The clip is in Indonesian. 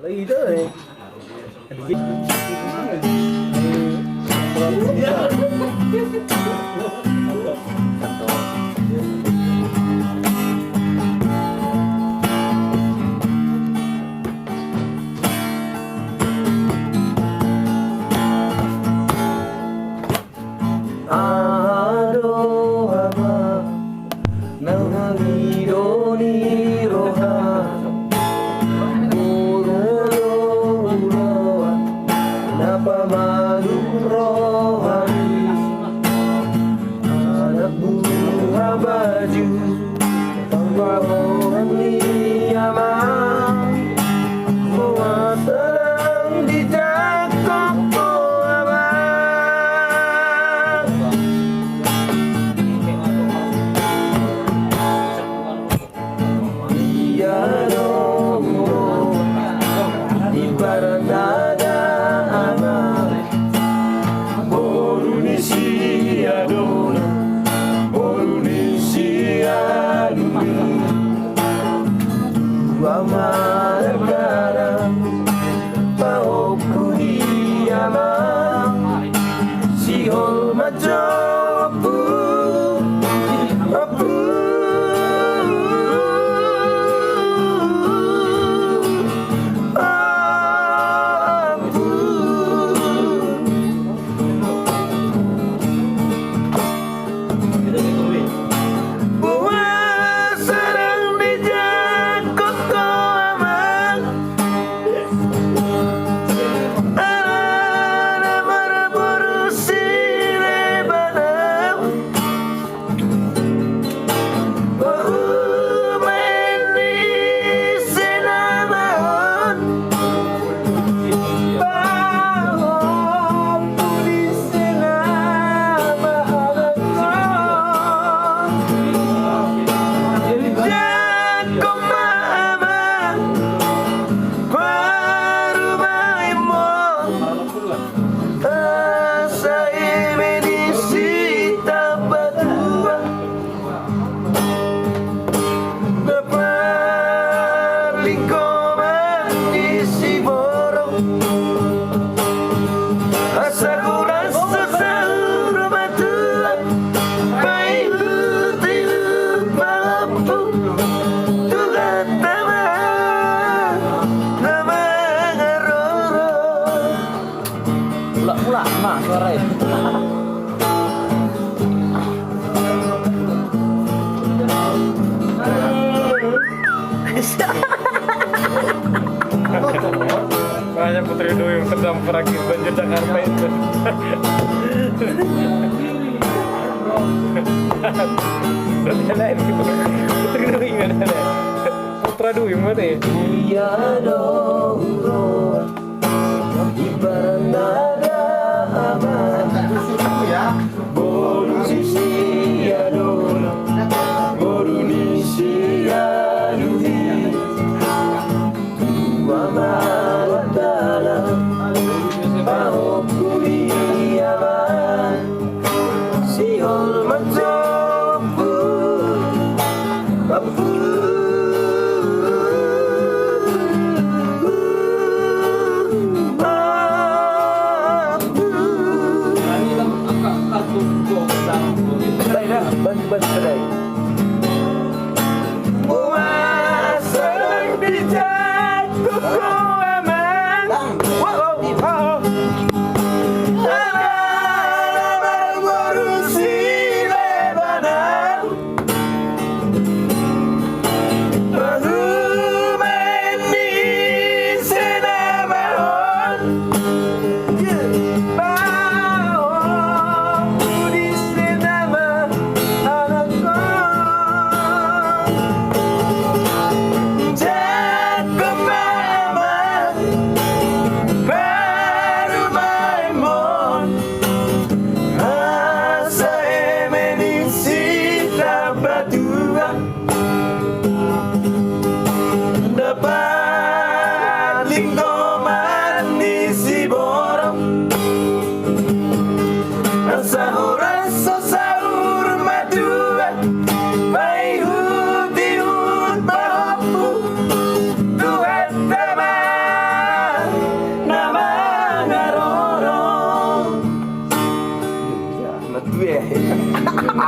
Itu eh. Makanya Putri Duyung terdampar akibat banjir Jakarta itu. Berarti ada ini Putri Duyung ada. Putra Duyung berarti. Iya dong, ibarat nada aman. Boru sisi ya dong, boru nisi ya duni. Mamat dalam bahok kuliaman, siol mencoba apu. Bantu kedai. Puasa bijak kuku aman. Wow, wow. Alam berusi lebanan. Bermain di senamaon. gue.